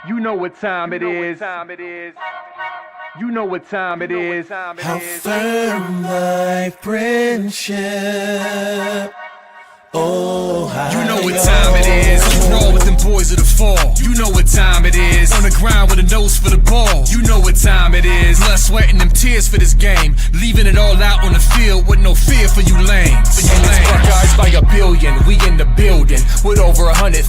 You know what time it is. You know what time it is. How firm my friendship. Oh, you know what time it is. Roll with them boys of the fall. You know what time it is. On the ground with a nose for the ball. You know what time it is. Blood, sweat, and them tears for this game. Leaving it all out on the field with no fear for you lames. And it's Buckeyes by a billion. We in the building with over 100,000.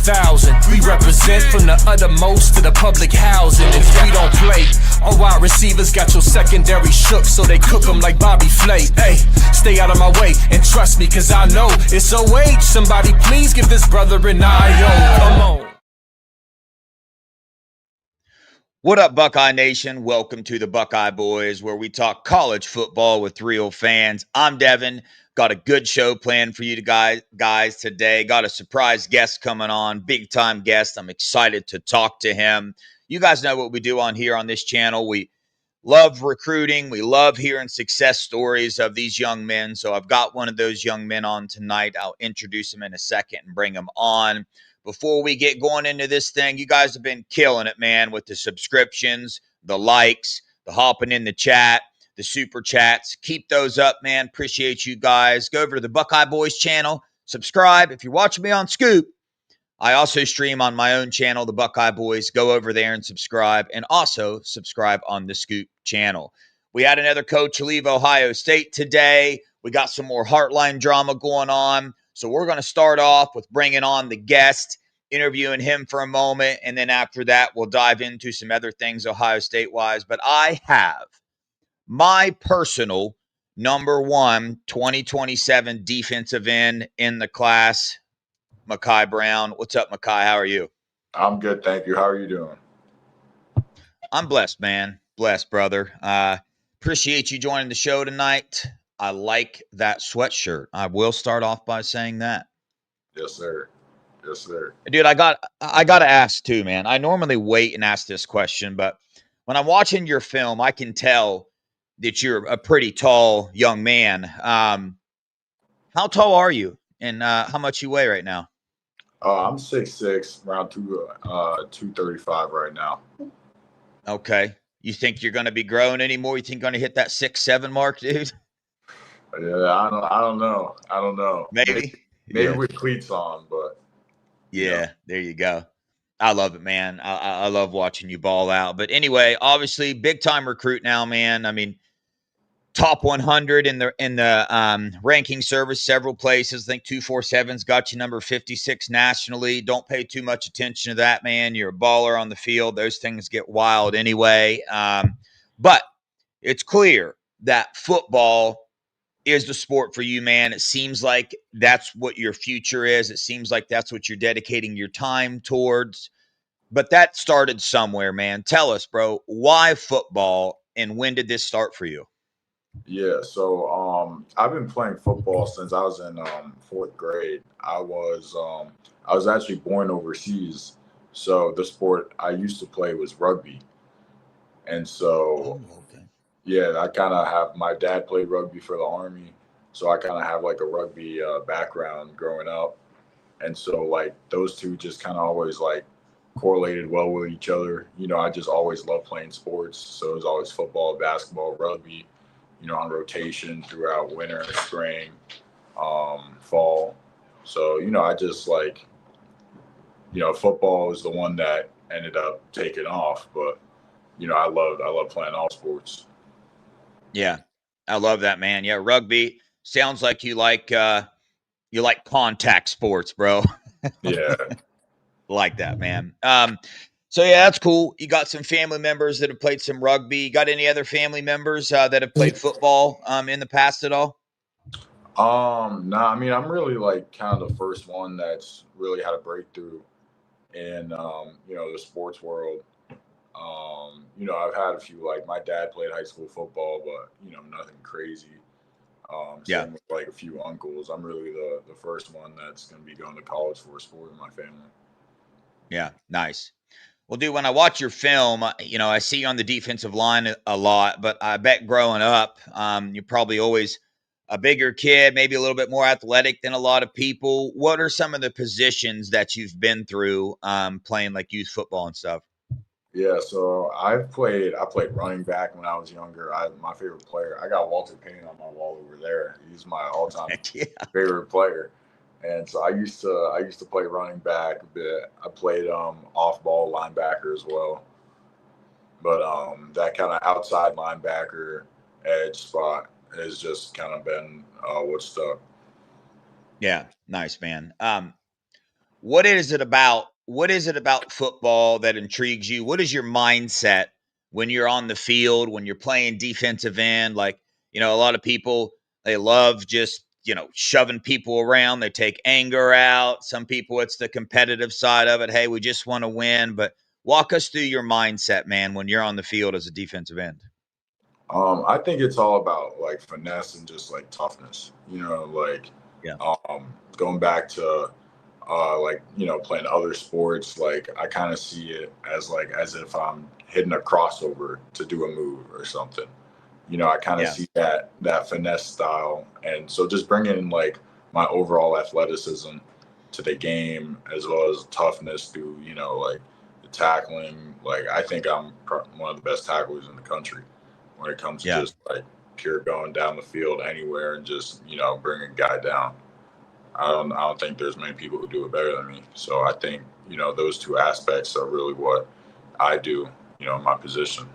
We represent from the uttermost to the public housing. If we don't play, our wide receivers got your secondary shook, so they cook them like Bobby Flay. Hey, stay out of my way and trust me, cause I know it's a way. Somebody please give this brother an eye. Come on. What up, Buckeye Nation? Welcome to the Buckeye Boys, where we talk college football with real fans. I'm Devin. Got a good show planned for you guys today. Got a surprise guest coming on, big-time guest. I'm excited to talk to him. You guys know what we do on here on this channel. We love recruiting. We love hearing success stories of these young men. So I've got one of those young men on tonight. I'll introduce him in a second and bring him on. Before we get going into this thing, you guys have been killing it, man, with the subscriptions, the likes, the hopping in the chat, the super chats. Keep those up, man. Appreciate you guys. Go over to the Buckeye Boys channel. Subscribe. If you're watching me on Scoop, I also stream on my own channel, the Buckeye Boys. Go over there and subscribe, and also subscribe on the Scoop channel. We had another coach leave Ohio State today. We got some more Hartline drama going on. So we're going to start off with bringing on the guest, interviewing him for a moment, and then after that, we'll dive into some other things Ohio State-wise. But I have my personal number one 2027 defensive end in the class, Mai Brown. What's up, Mai? How are you? I'm good, thank you. How are you doing? I'm blessed, man. Blessed, brother. Appreciate you joining the show tonight. I like that sweatshirt. I will start off by saying that. Yes, sir. Yes, sir. Dude, I got to ask too, man. I normally wait and ask this question, but when I'm watching your film, I can tell that you're a pretty tall young man. How tall are you, and how much you weigh right now? I'm 6'6", around 235 right now. Okay. You think you're going to be growing anymore? You think you're going to hit that 6'7" mark, dude? Yeah, I don't know. Maybe with cleats on, but yeah, there you go. I love it, man. I love watching you ball out. But anyway, obviously, big time recruit now, man. I mean, top 100 in the ranking service, several places. I think 247's got you number 56 nationally. Don't pay too much attention to that, man. You're a baller on the field. Those things get wild anyway. But it's clear that football is the sport for you, man. It seems like that's what your future is. It seems like that's what you're dedicating your time towards. But that started somewhere, man. Tell us, bro, why football, and when did this start for you? Yeah, so I've been playing football since I was in fourth grade. I was actually born overseas, so the sport I used to play was rugby, and so yeah, I kind of have, my dad played rugby for the Army, so I kind of have like a rugby background growing up, and so like those two just kind of always like correlated well with each other. You know, I just always loved playing sports, so it was always football, basketball, rugby, you know, on rotation throughout winter, spring, fall. So, you know, I just like, you know, football is the one that ended up taking off, but, you know, I love playing all sports. Yeah, I love that, man. Yeah, rugby sounds like you like contact sports, bro. Yeah. Like that, man. So yeah, that's cool. You got some family members that have played some rugby. You got any other family members that have played football in the past at all? Nah, I mean, I'm really like kind of the first one that's really had a breakthrough in you know, the sports world. You know, I've had a few, like my dad played high school football, but you know, nothing crazy. Same with like a few uncles. I'm really the first one that's going to be going to college for a sport in my family. Yeah, nice. Well, dude, when I watch your film, you know, I see you on the defensive line a lot, but I bet growing up, you're probably always a bigger kid, maybe a little bit more athletic than a lot of people. What are some of the positions that you've been through playing like youth football and stuff? Yeah, so I played running back when I was younger. My favorite player. I got Walter Payton on my wall over there. He's my all-time Heck yeah. favorite player. And so I used to play running back a bit. I played off ball linebacker as well. But that kind of outside linebacker edge spot has just kind of been what stuck. Yeah, nice, man. What is it about football that intrigues you? What is your mindset when you're on the field, when you're playing defensive end? Like, a lot of people, they love just, shoving people around. They take anger out. Some people, it's the competitive side of it. Hey, we just want to win. But walk us through your mindset, man, when you're on the field as a defensive end. I think it's all about like finesse and just like toughness. Yeah. Going back to playing other sports, like I kind of see it as if I'm hitting a crossover to do a move or something. I kind of Yeah. see that finesse style, and so just bringing like my overall athleticism to the game as well as toughness through like the tackling. Like I think I'm one of the best tacklers in the country when it comes to Yeah. just like pure going down the field anywhere and just bringing a guy down. I don't think there's many people who do it better than me. So I think those two aspects are really what I do. In my position.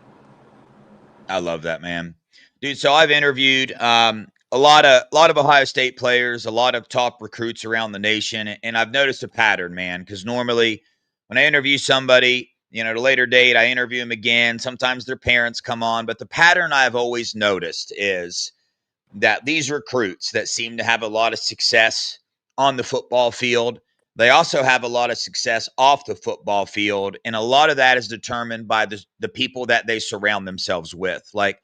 I love that, man. Dude, so I've interviewed a lot of Ohio State players, a lot of top recruits around the nation, and I've noticed a pattern, man, because normally when I interview somebody, at a later date, I interview them again. Sometimes their parents come on, but the pattern I've always noticed is that these recruits that seem to have a lot of success on the football field, they also have a lot of success off the football field. And a lot of that is determined by the people that they surround themselves with. Like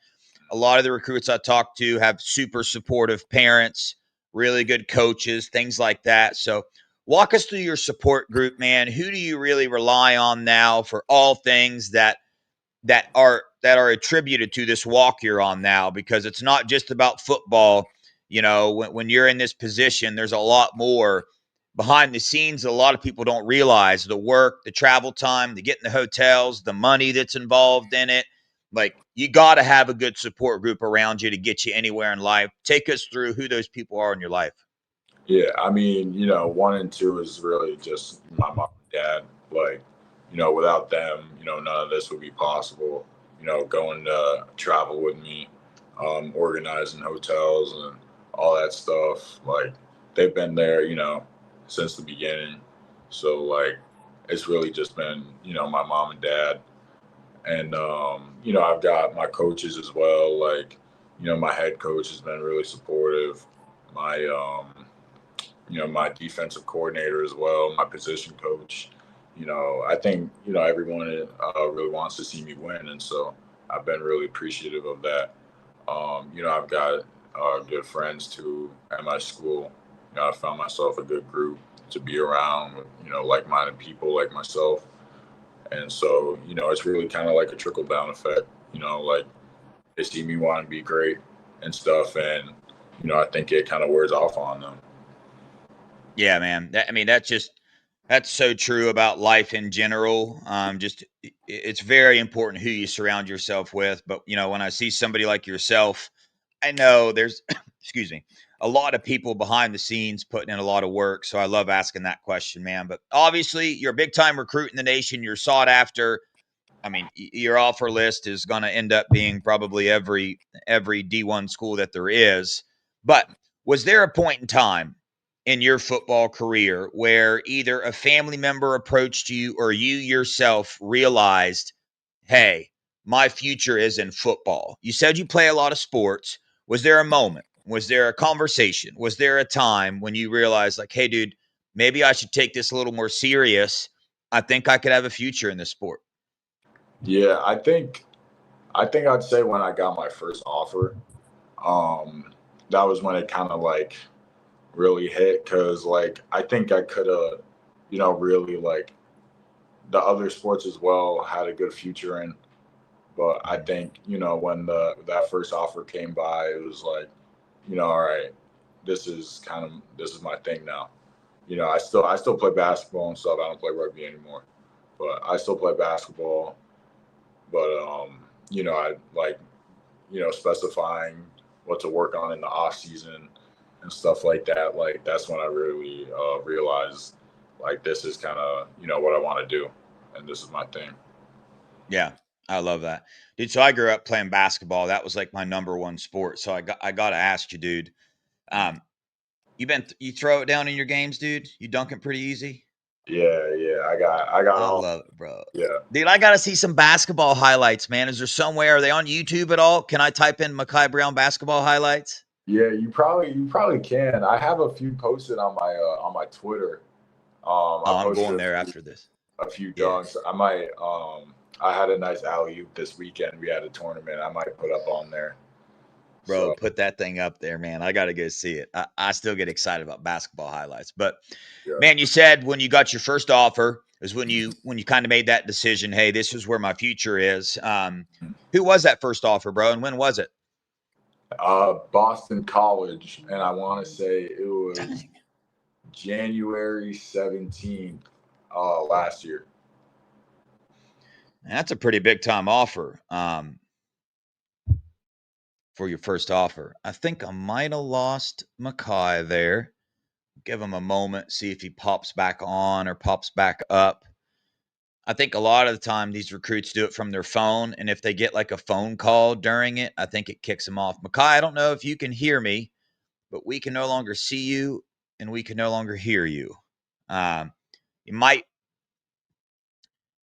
a lot of the recruits I talk to have super supportive parents, really good coaches, things like that. So walk us through your support group, man. Who do you really rely on now for all things that are attributed to this walk you're on now? Because it's not just about football. When you're in this position, there's a lot more behind the scenes that a lot of people don't realize: the work, the travel time, the getting the hotels, the money that's involved in it. Like, you got to have a good support group around you to get you anywhere in life. Take us through who those people are in your life. Yeah, I mean, one and two is really just my mom and dad. Like, without them, none of this would be possible. Going to travel with me, organizing hotels and all that stuff. Like, they've been there, since the beginning. So, like, it's really just been, my mom and dad. And, I've got my coaches as well. Like, my head coach has been really supportive. My defensive coordinator as well, my position coach. I think, everyone really wants to see me win. And so I've been really appreciative of that. I've got good friends too at my school. I found myself a good group to be around with, like-minded people like myself. And so, it's really kind of like a trickle down effect, like they see me want to be great and stuff. And, I think it kind of wears off on them. Yeah, man. That's so true about life in general. It's very important who you surround yourself with. But when I see somebody like yourself, I know there's, excuse me, a lot of people behind the scenes putting in a lot of work. So I love asking that question, man. But obviously, you're a big time recruit in the nation. You're sought after. I mean, your offer list is going to end up being probably every D1 school that there is. But was there a point in time in your football career where either a family member approached you or you yourself realized, hey, my future is in football? You said you play a lot of sports. Was there a moment? Was there a conversation? Was there a time when you realized, like, hey, dude, maybe I should take this a little more serious? I think I could have a future in this sport. Yeah, I think I'd say when I got my first offer, um, that was when it kind of like really hit because like I think I could have, really like the other sports as well had a good future in. But I think, when that first offer came by, it was like, all right, this is my thing now. I still play basketball and stuff. I don't play rugby anymore, but I still play basketball. but I like specifying what to work on in the off season and stuff like that. Like that's when I really realized like this is kind of what I want to do, and this is my thing. Yeah, I love that, dude. So I grew up playing basketball. That was like my number one sport. So I got to ask you, dude. Um, you throw it down in your games, dude. You dunk it pretty easy. Yeah. I got I all. love it, bro. Yeah. Dude, I got to see some basketball highlights, man. Is there somewhere? Are they on YouTube at all? Can I type in Mai Brown basketball highlights? Yeah, you probably can. I have a few posted on my Twitter. I I'm going posted there after this. a few Yeah. dunks. I might I had a nice alley oop this weekend. We had a tournament. I might put up on there. Bro, So, put that thing up there, man. I got to go see it. I still get excited about basketball highlights. But yeah. man, you said when you got your first offer is when you kind of made that decision, hey, this is where my future is. Who was that first offer, bro, and when was it? Boston College, and I want to say it was January 17th last year. That's a pretty big time offer for your first offer. I think I might have lost Buckeye there. Give him a moment, see if he pops back on or pops back up. I think a lot of the time these recruits do it from their phone, and if they get like a phone call during it, I think it kicks them off. Buckeye, I don't know if you can hear me, but we can no longer see you and we can no longer hear you. You might,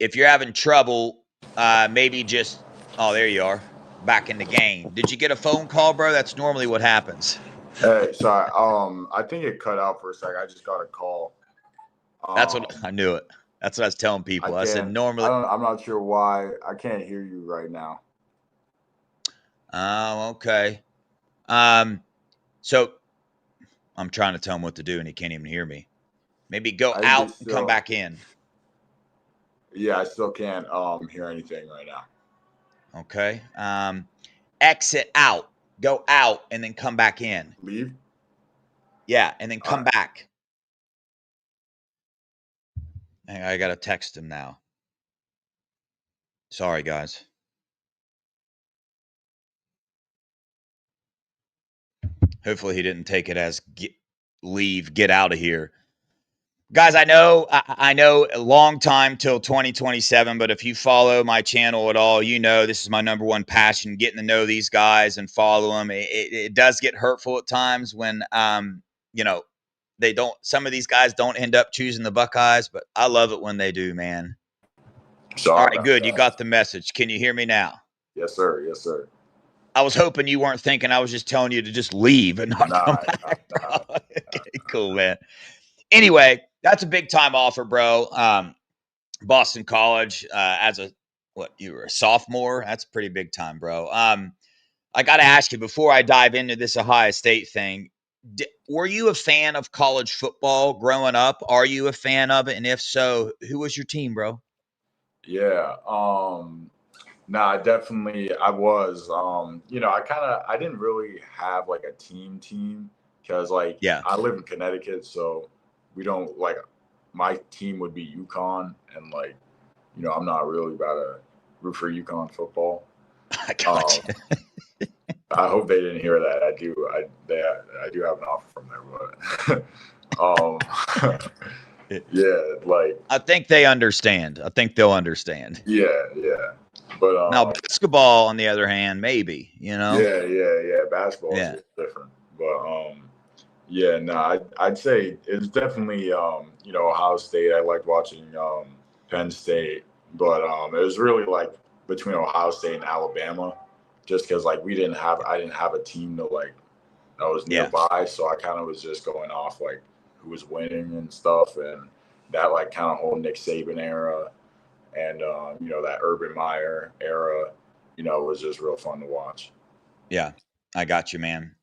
if you're having trouble, maybe just, oh, there you are, back in the game. Did you get a phone call, bro? That's normally what happens. Hey, sorry. I think it cut out for a second. I just got a call. That's what I knew it. That's what I was telling people. I said normally. I'm not sure why I can't hear you right now. Oh, okay. So I'm trying to tell him what to do, and he can't even hear me. Maybe go out and come back in. Yeah, I still can't hear anything right now. Okay. Exit out. Go out and then come back in. Leave? Yeah, and then come back. I got to text him now. Sorry, guys. Hopefully he didn't take it as leave, get out of here. Guys, I know a long time till 2027, but if you follow my channel at all, you know this is my number one passion, getting to know these guys and follow them. It does get hurtful at times when, they don't, some of these guys don't end up choosing the Buckeyes, but I love it when they do, man. Sorry. All right, good. You got the message. Can you hear me now? Yes, sir. Yes, sir. I was hoping you weren't thinking I was just telling you to just leave and not come back. Nah. Okay, cool, man. Anyway, that's a big time offer, bro. Boston College, as you were a sophomore? That's pretty big time, bro. I got to ask you before I dive into this Ohio State thing. Were you a fan of college football growing up? Are you a fan of it? And if so, who was your team, bro? Yeah. Nah, definitely I was. I didn't really have like a team because I live in Connecticut, so we don't my team would be UConn, and I'm not really about to root for UConn football. I got you. I hope they didn't hear that. I do have an offer from there, but yeah, I think they understand. I think they'll understand. Yeah. But now basketball, on the other hand, maybe, Yeah. Basketball is different, but I'd say it's definitely Ohio State. I liked watching Penn State, but it was really between Ohio State and Alabama, just because I didn't have a team that was nearby, so I kind of was just going off who was winning and stuff, and that kind of whole Nick Saban era. And, that Urban Meyer era, was just real fun to watch. Yeah, I got you, man.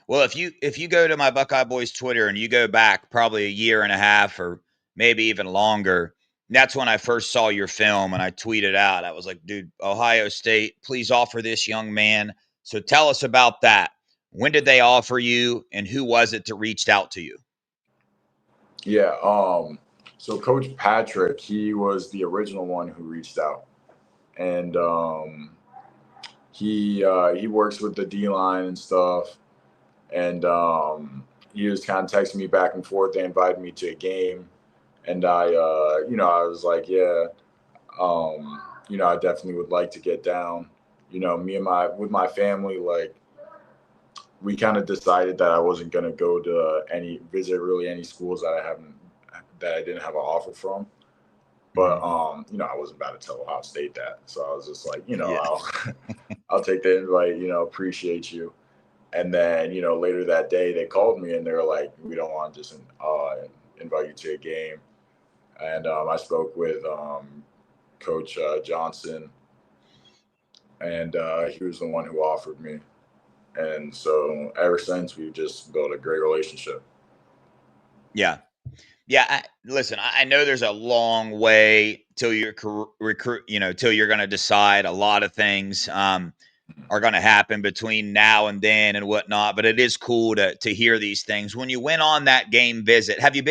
Well, if you go to my Buckeye Boys Twitter and you go back probably a year and a half or maybe even longer, that's when I first saw your film and I tweeted out. I was like, dude, Ohio State, please offer this young man. So tell us about that. When did they offer you and who was it that reached out to you? Yeah, so Coach Patrick, he was the original one who reached out. and he works with the D line and stuff, and he was kind of texting me back and forth. They invited me to a game, and I was like, yeah, I definitely would like to get down. Me and my family, like, we kind of decided that I wasn't gonna go to visit really any schools that I didn't have an offer from. But I wasn't about to tell Ohio State that, so I was just like, Yeah. I'll take the invite. Appreciate you. And then later that day they called me and they were like, we don't want to just invite you to a game. And I spoke with Coach Johnson, and he was the one who offered me. And so ever since, we've just built a great relationship. Yeah. Yeah. Listen, I know there's a long way till you're till you're going to decide. A lot of things are going to happen between now and then and whatnot, but it is cool to hear these things. When you went on that game visit, have you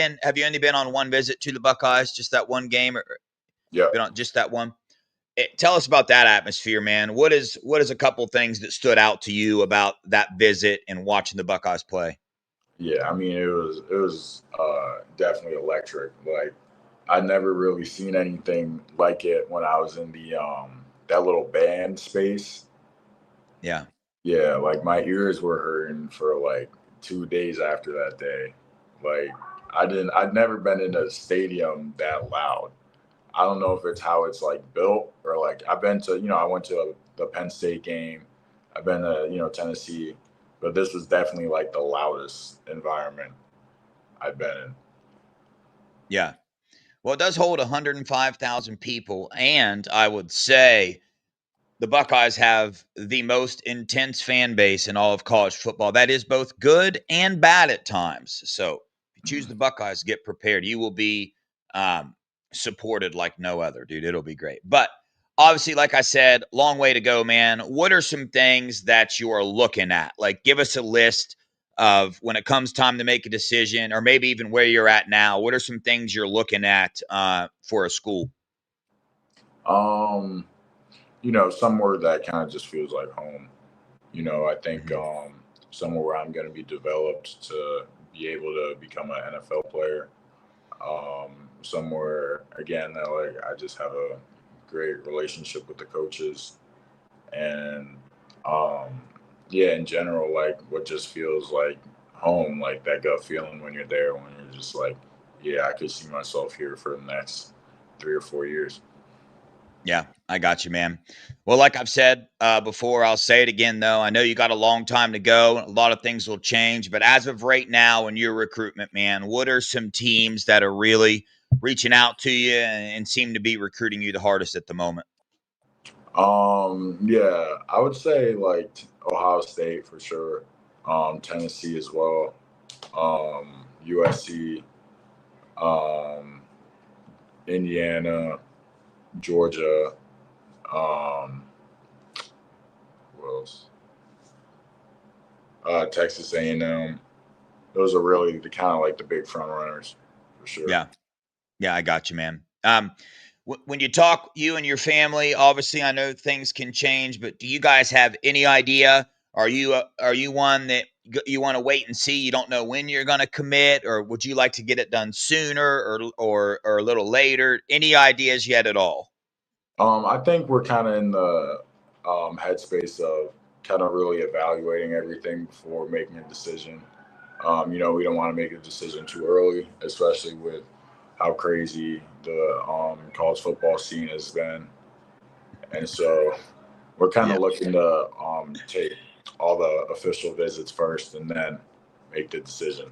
only been on one visit to the Buckeyes, just that one game, or Yeah. been on just that one? Tell us about that atmosphere, man. What is a couple things that stood out to you about that visit and watching the Buckeyes play? Yeah, I mean, it was definitely electric. Like, I'd never really seen anything like it when I was in the that little band space. Yeah. Yeah, like my ears were hurting for like 2 days after that day. Like, I'd never been in a stadium that loud. I don't know if it's how it's like built, or like I've been to, I went to the Penn State game. I've been to, Tennessee, but this was definitely like the loudest environment I've been in. Yeah. Well, it does hold 105,000 people, and I would say the Buckeyes have the most intense fan base in all of college football. That is both good and bad at times. So if you choose the Buckeyes, get prepared. You will be supported like no other, dude. It'll be great. But obviously, like I said, long way to go, man. What are some things that you are looking at? Like, give us a list of when it comes time to make a decision, or maybe even where you're at now. What are some things you're looking at for a school? Somewhere that kind of just feels like home. I think somewhere where I'm going to be developed to be able to become an NFL player. Somewhere again that like I just have a great relationship with the coaches, and in general, like what just feels like home, like that gut feeling when you're there, when you're just like, yeah, I could see myself here for the next 3 or 4 years. Yeah, I got you, man. Well, like I've said before, I'll say it again, though. I know you got a long time to go. A lot of things will change. But as of right now in your recruitment, man, what are some teams that are really reaching out to you and seem to be recruiting you the hardest at the moment? Yeah, I would say like Ohio State for sure. Tennessee as well. USC, Indiana, Georgia, who else? Texas A&M. Those are really the kind of like the big front runners for sure. Yeah. Yeah, I got you, man. When you talk, you and your family, obviously, I know things can change, but do you guys have any idea? Are you one that you want to wait and see? You don't know when you're going to commit, or would you like to get it done sooner or a little later? Any ideas yet at all? I think we're kind of in the headspace of kind of really evaluating everything before making a decision. We don't want to make a decision too early, especially with how crazy the college football scene has been. And so we're kind of looking to take all the official visits first and then make the decision.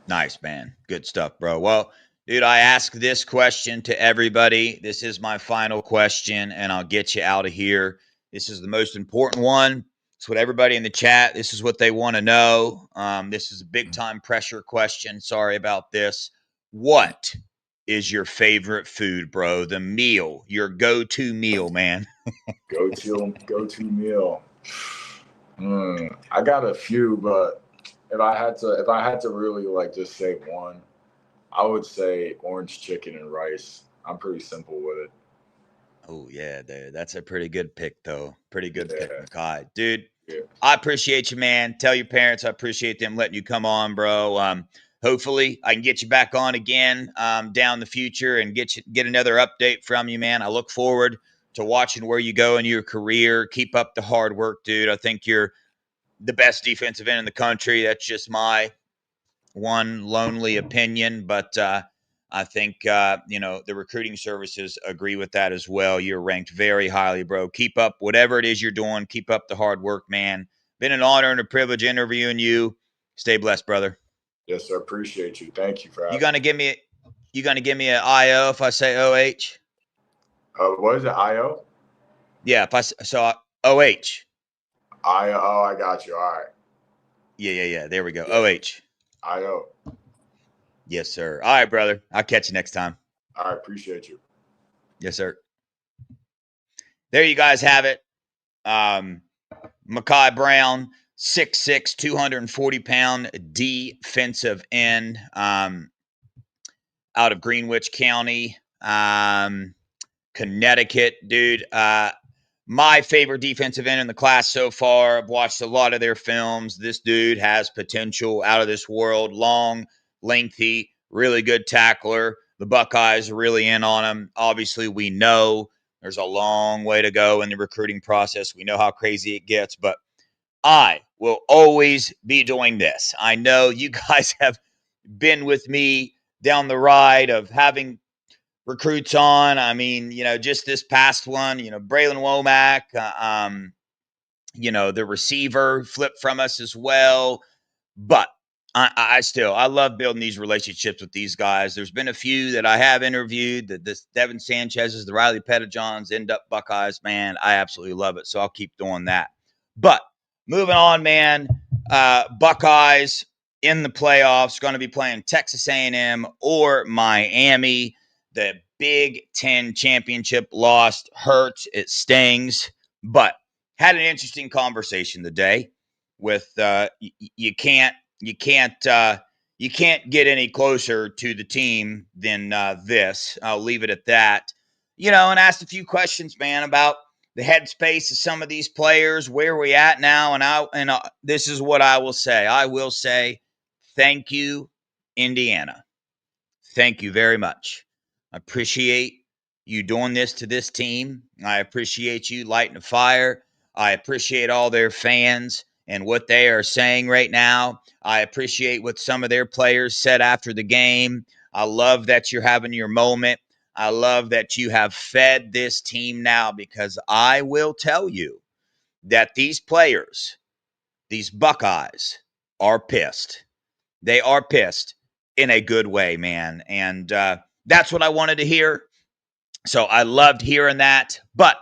Nice, man. Good stuff, bro. Well, dude, I ask this question to everybody. This is my final question, and I'll get you out of here. This is the most important one. It's what everybody in the chat, this is what they want to know. This is a big time pressure question. Sorry about this. What is your favorite food, bro? The meal, your go-to meal, man. Go-to meal. I got a few, but if I had to really like just say one, I would say orange chicken and rice. I'm pretty simple with it. Oh, yeah, dude. That's a pretty good pick, though. Pretty good pick, Yeah. Buckeye. Dude, Yeah. I appreciate you, man. Tell your parents I appreciate them letting you come on, bro. Hopefully, I can get you back on again down the future and get another update from you, man. I look forward to watching where you go in your career. Keep up the hard work, dude. I think you're the best defensive end in the country. That's just my one lonely opinion, but I think the recruiting services agree with that as well. You're ranked very highly, bro. Keep up whatever it is you're doing. Keep up the hard work, man. Been an honor and a privilege interviewing you. Stay blessed, brother. Yes, sir. Appreciate you. Thank you for You having gonna me. give me an IO if I say OH? What is it? IO? Yeah, OH. Oh, I got you. All right. Yeah. There we go. Yeah. OH. IO. Yes, sir. All right, brother. I'll catch you next time. All right. Appreciate you. Yes, sir. There you guys have it. Mai Brown, 6'6", 240-pound defensive end out of Greenwich County, Connecticut. Dude, my favorite defensive end in the class so far. I've watched a lot of their films. This dude has potential out of this world. Long, lengthy, really good tackler. The Buckeyes are really in on him. Obviously, we know there's a long way to go in the recruiting process. We know how crazy it gets, but I will always be doing this. I know you guys have been with me down the ride of having recruits on. I mean, just this past one, Braylon Womack, the receiver flipped from us as well. But I love building these relationships with these guys. There's been a few that I have interviewed. This Devin Sanchez's, the Riley Pettijohns, end up Buckeyes, man. I absolutely love it. So I'll keep doing that. But moving on, man. Buckeyes in the playoffs, going to be playing Texas A&M or Miami. The Big Ten championship lost. Hurts. It stings. But had an interesting conversation today with you can't get any closer to the team than this. I'll leave it at that. And asked a few questions, man, about the headspace of some of these players, where we at now, and this is what I will say. I will say, thank you, Indiana. Thank you very much. I appreciate you doing this to this team. I appreciate you lighting a fire. I appreciate all their fans and what they are saying right now. I appreciate what some of their players said after the game. I love that you're having your moment. I love that you have fed this team now, because I will tell you that these players, these Buckeyes, are pissed. They are pissed in a good way, man. And that's what I wanted to hear. So I loved hearing that. But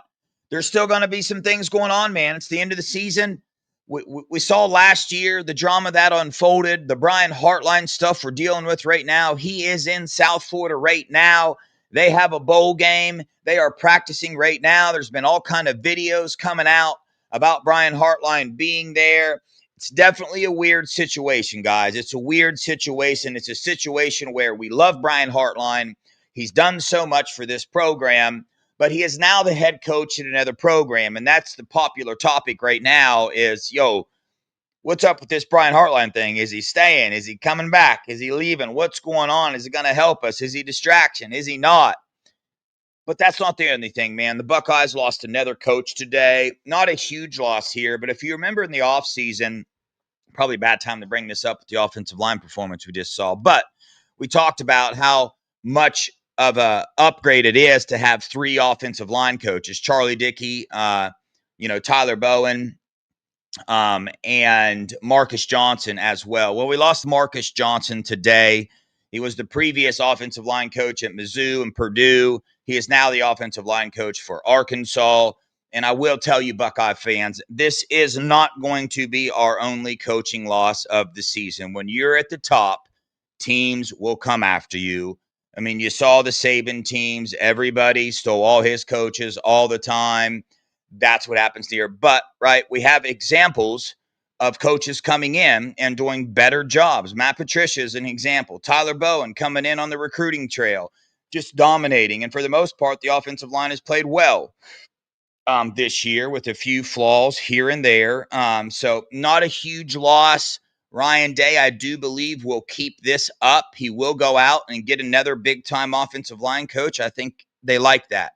there's still going to be some things going on, man. It's the end of the season. We saw last year the drama that unfolded, the Brian Hartline stuff we're dealing with right now. He is in South Florida right now. They have a bowl game. They are practicing right now. There's been all kind of videos coming out about Brian Hartline being there. It's definitely a weird situation, guys. It's a weird situation. It's a situation where we love Brian Hartline. He's done so much for this program, but he is now the head coach at another program. And that's the popular topic right now is, what's up with this Brian Hartline thing? Is he staying? Is he coming back? Is he leaving? What's going on? Is it going to help us? Is he distraction? Is he not? But that's not the only thing, man. The Buckeyes lost another coach today. Not a huge loss here, but if you remember in the offseason, probably a bad time to bring this up with the offensive line performance we just saw, but we talked about how much of a upgrade it is to have three offensive line coaches: Charlie Dickey, Tyler Bowen, and Marcus Johnson as well. Well, we lost Marcus Johnson today. He was the previous offensive line coach at Mizzou and Purdue. He is now the offensive line coach for Arkansas. And I will tell you, Buckeye fans, this is not going to be our only coaching loss of the season. When you're at the top, teams will come after you. I mean, you saw the Saban teams. Everybody stole all his coaches all the time. That's what happens here. But, right, we have examples of coaches coming in and doing better jobs. Matt Patricia is an example. Tyler Bowen coming in on the recruiting trail. just dominating. And for the most part, the offensive line has played well this year with a few flaws here and there. So not a huge loss. Ryan Day, I do believe, will keep this up. He will go out and get another big-time offensive line coach. I think they like that.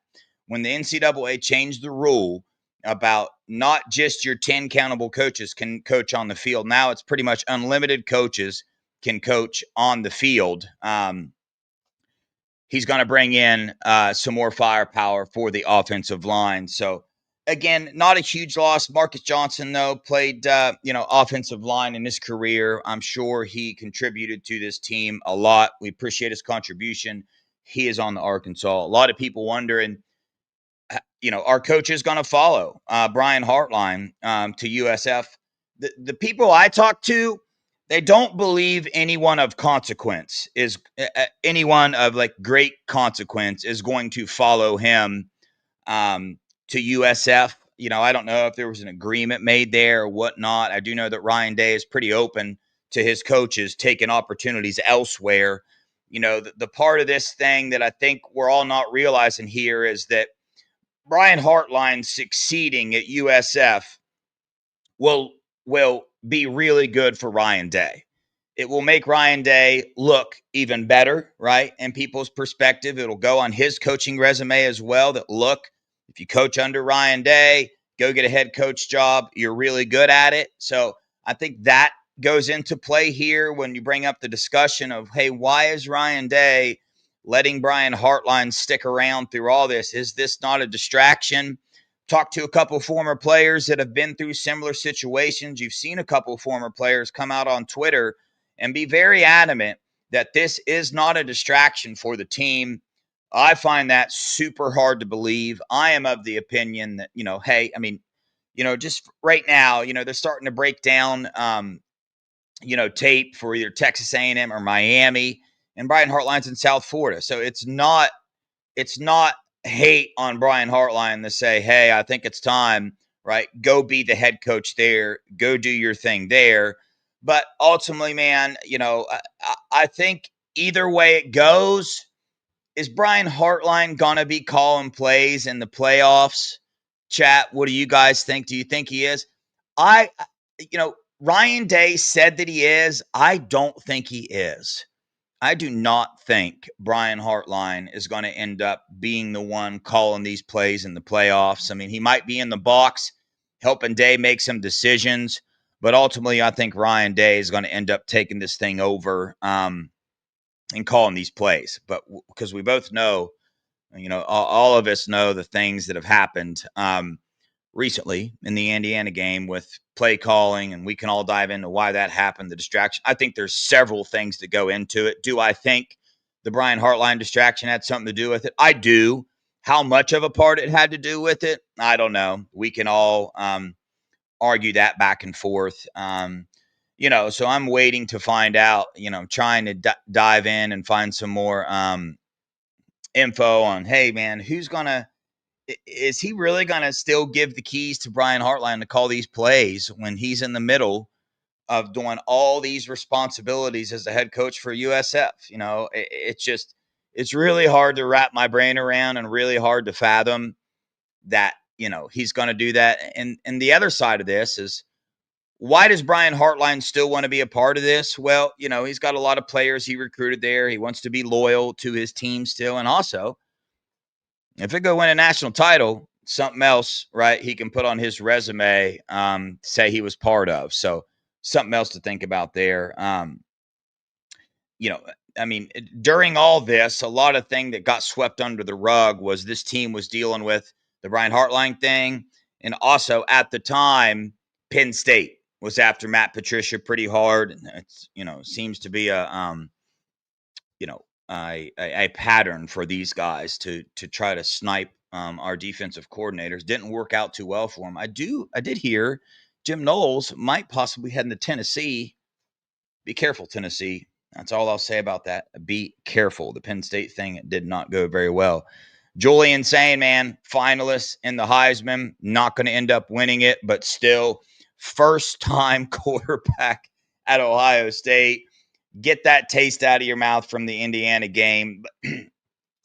When the NCAA changed the rule about not just your 10 countable coaches can coach on the field, now it's pretty much unlimited coaches can coach on the field. He's going to bring in some more firepower for the offensive line. So, again, not a huge loss. Marcus Johnson, though, played, offensive line in his career. I'm sure he contributed to this team a lot. We appreciate his contribution. He is on the Arkansas. A lot of people wondering, our coach is going to follow Brian Hartline to USF. The people I talk to, they don't believe anyone of consequence is anyone of like great consequence is going to follow him to USF. I don't know if there was an agreement made there or whatnot. I do know that Ryan Day is pretty open to his coaches taking opportunities elsewhere. The part of this thing that I think we're all not realizing here is that Brian Hartline succeeding at USF will be really good for Ryan Day. It will make Ryan Day look even better, right? In people's perspective, it'll go on his coaching resume as well that, look, if you coach under Ryan Day, go get a head coach job, you're really good at it. So I think that goes into play here when you bring up the discussion of, hey, why is Ryan Day letting Brian Hartline stick around through all this? Is this not a distraction? Talked to a couple former players that have been through similar situations. You've seen a couple former players come out on Twitter and be very adamant that this is not a distraction for the team. I find that super hard to believe. I am of the opinion that, just right now, they're starting to break down, tape for either Texas A&M or Miami, and Brian Hartline's in South Florida. So it's not hate on Brian Hartline to say, hey, I think it's time, right? Go be the head coach there. Go do your thing there. But ultimately, man, I think either way it goes, is Brian Hartline going to be calling plays in the playoffs? Chat, what do you guys think? Do you think he is? Ryan Day said that he is. I don't think he is. I do not think Brian Hartline is going to end up being the one calling these plays in the playoffs. I mean, he might be in the box helping Day make some decisions, but ultimately I think Ryan Day is going to end up taking this thing over and calling these plays. But because we both know, all of us know the things that have happened recently in the Indiana game with play calling, and we can all dive into why that happened, the distraction. I think there's several things that go into it. Do I think the Brian Hartline distraction had something to do with it? I do. How much of a part it had to do with it, I don't know. We can all argue that back and forth. So I'm waiting to find out, trying to dive in and find some more info on, hey, man, is he really going to still give the keys to Brian Hartline to call these plays when he's in the middle of doing all these responsibilities as the head coach for USF? It's really hard to wrap my brain around and really hard to fathom that, he's going to do that. And the other side of this is, why does Brian Hartline still want to be a part of this? Well, he's got a lot of players he recruited there. He wants to be loyal to his team still. And also, if it go win a national title, something else, right, he can put on his resume, say he was part of. So something else to think about there. During all this, a lot of thing that got swept under the rug was this team was dealing with the Brian Hartline thing. And also at the time, Penn State was after Matt Patricia pretty hard. It's, seems to be a pattern for these guys to try to snipe our defensive coordinators. Didn't work out too well for him. I did hear Jim Knowles might possibly head into Tennessee. Be careful, Tennessee. That's all I'll say about that. Be careful. The Penn State thing did not go very well. Julian saying, man, finalists in the Heisman, not going to end up winning it, but still first-time quarterback at Ohio State. Get that taste out of your mouth from the Indiana game.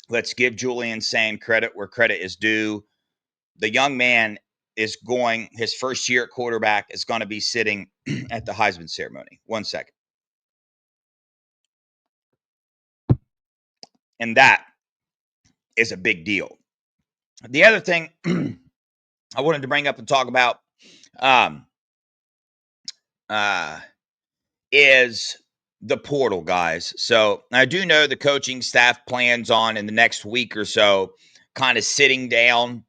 let's give Julian Sain credit where credit is due. The young man is going, his first year at quarterback is going to be sitting at the Heisman ceremony. 1 second. And that is a big deal. The other thing I wanted to bring up and talk about is the portal, guys. So I do know the coaching staff plans on in the next week or so kind of sitting down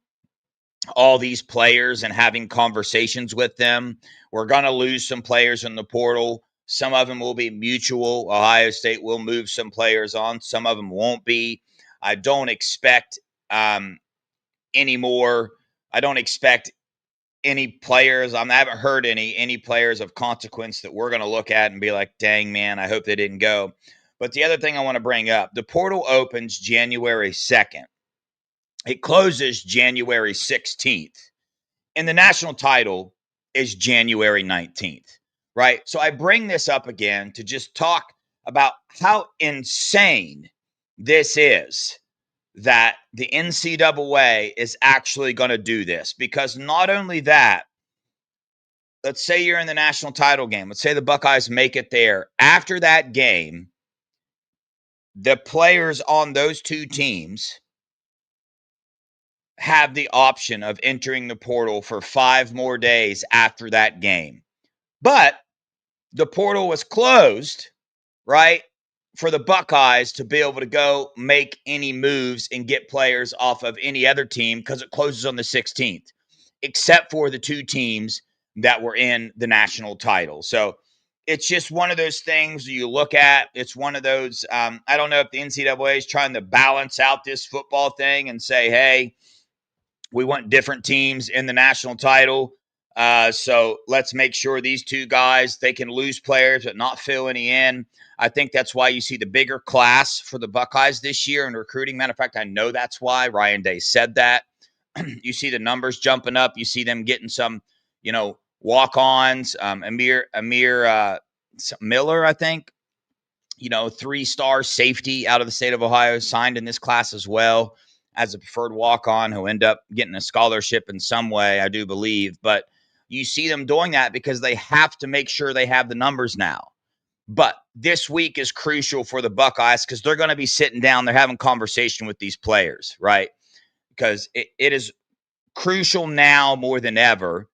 all these players and having conversations with them. We're going to lose some players in the portal. Some of them will be mutual. Ohio State will move some players on. Some of them won't be. I don't expect any more. I don't expect any players. I haven't heard any players of consequence that we're going to look at and be like, dang, man, I hope they didn't go. But the other thing I want to bring up, the portal opens January 2nd. It closes January 16th. And the national title is January 19th, right? So I bring this up again to just talk about how insane this is that the NCAA is actually going to do this. Because not only that, let's say you're in the national title game. Let's say the Buckeyes make it there. After that game, the players on those two teams have the option of entering the portal for 5 more days after that game. But the portal was closed, right, for the Buckeyes to be able to go make any moves and get players off of any other team because it closes on the 16th, except for the 2 teams that were in the national title. So it's just one of those things you look at. It's one of those, I don't know if the NCAA is trying to balance out this football thing and say, hey, we want different teams in the national title. So let's make sure these 2 guys, they can lose players but not fill any in. I think that's why you see the bigger class for the Buckeyes this year in recruiting. Matter of fact, I know that's why. Ryan Day said that. You see the numbers jumping up. You see them getting some, walk-ons. Amir Miller, I think, 3-star safety out of the state of Ohio, signed in this class as well as a preferred walk-on who end up getting a scholarship in some way, I do believe. But you see them doing that because they have to make sure they have the numbers now. But this week is crucial for the Buckeyes because they're going to be sitting down. They're having conversation with these players, right? Because it is crucial now more than ever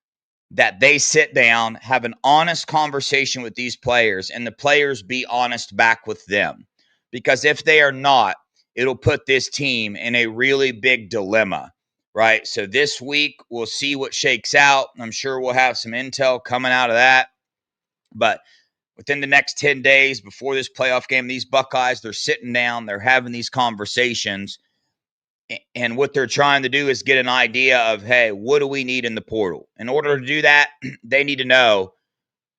that they sit down, have an honest conversation with these players, and the players be honest back with them. Because if they are not, it'll put this team in a really big dilemma, right? So this week, we'll see what shakes out. I'm sure we'll have some intel coming out of that. But within the next 10 days before this playoff game, these Buckeyes, they're sitting down, they're having these conversations. And what they're trying to do is get an idea of, hey, what do we need in the portal? In order to do that, they need to know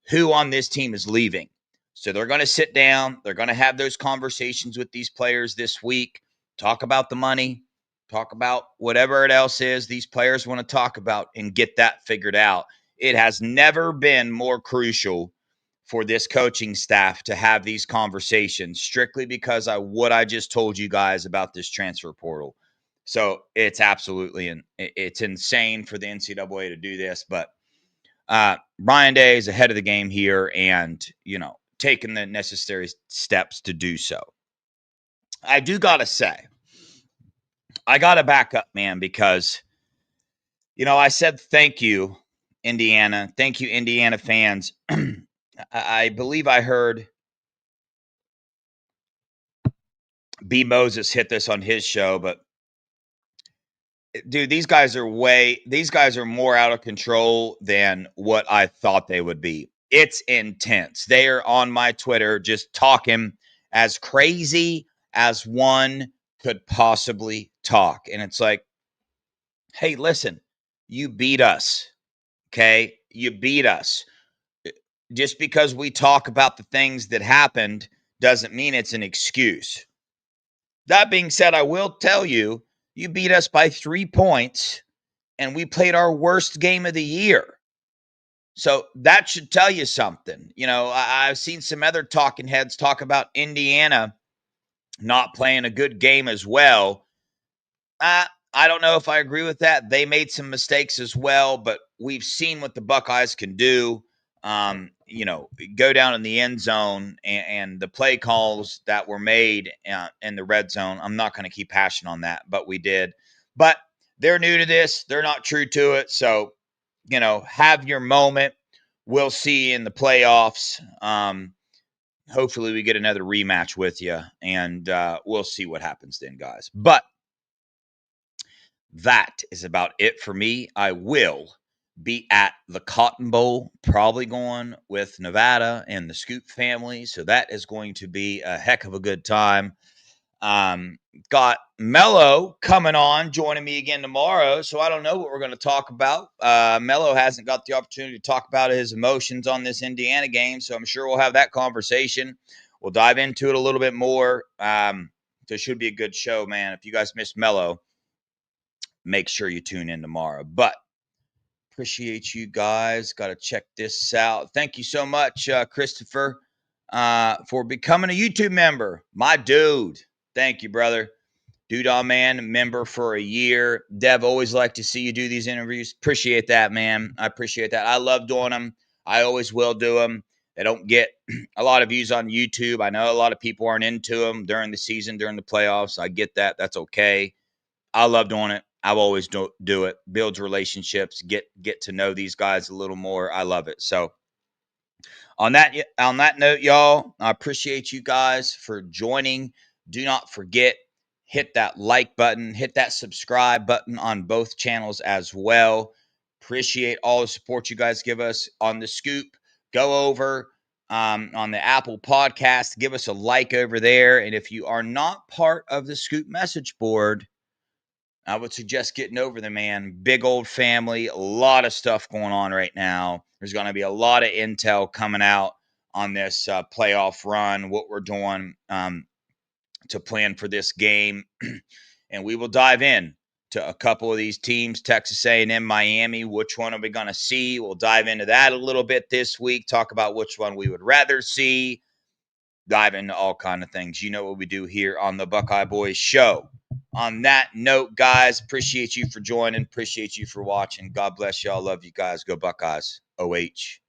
who on this team is leaving. So they're going to sit down. They're going to have those conversations with these players this week, talk about the money, talk about whatever it else is these players want to talk about and get that figured out. It has never been more crucial for this coaching staff to have these conversations strictly because of what I just told you guys about this transfer portal. So it's absolutely, it's insane for the NCAA to do this, but Ryan Day is ahead of the game here and, taking the necessary steps to do so. I do got to say, I got to back up, man, because, I said, thank you, Indiana. Thank you, Indiana fans. I believe I heard B. Moses hit this on his show, but dude, these guys are more out of control than what I thought they would be. It's intense. They are on my Twitter just talking as crazy as one could possibly talk. And it's like, hey, listen, you beat us. Okay? You beat us. Just because we talk about the things that happened doesn't mean it's an excuse. That being said, I will tell you, you beat us by 3 points, and we played our worst game of the year. So that should tell you something. I've seen some other talking heads talk about Indiana not playing a good game as well. I don't know if I agree with that. They made some mistakes as well, but we've seen what the Buckeyes can do. Go down in the end zone and the play calls that were made in the red zone. I'm not going to keep hashing on that, but we did. But they're new to this. They're not true to it. So, have your moment. We'll see you in the playoffs. Hopefully we get another rematch with you, and we'll see what happens then, guys. But that is about it for me. I will be at the Cotton Bowl, probably going with Nevada and the Scoop family. So that is going to be a heck of a good time. Got Mello coming on, joining me again tomorrow. So I don't know what we're going to talk about. Mello hasn't got the opportunity to talk about his emotions on this Indiana game. So I'm sure we'll have that conversation. We'll dive into it a little bit more. So it should be a good show, man. If you guys missed Mello, make sure you tune in tomorrow. But appreciate you guys. Got to check this out. Thank you so much, Christopher, for becoming a YouTube member. My dude. Thank you, brother. Doodah Man, member for a year. Dev, always like to see you do these interviews. Appreciate that, man. I appreciate that. I love doing them. I always will do them. They don't get a lot of views on YouTube. I know a lot of people aren't into them during the season, during the playoffs. I get that. That's okay. I love doing it. I'll always do it. Builds relationships. Get to know these guys a little more. I love it. So on that note, y'all, I appreciate you guys for joining. Do not forget, hit that like button, hit that subscribe button on both channels as well. Appreciate all the support you guys give us on the Scoop. Go over on the Apple Podcast. Give us a like over there. And if you are not part of the Scoop message board, I would suggest getting over there, man. Big old family, a lot of stuff going on right now. There's going to be a lot of intel coming out on this playoff run, what we're doing to plan for this game. And we will dive in to a couple of these teams, Texas A&M, Miami. Which one are we going to see? We'll dive into that a little bit this week, talk about which one we would rather see, dive into all kind of things. You know what we do here on the Buckeye Boys Show. On that note, guys, appreciate you for joining. Appreciate you for watching. God bless y'all. Love you guys. Go Buckeyes. OH.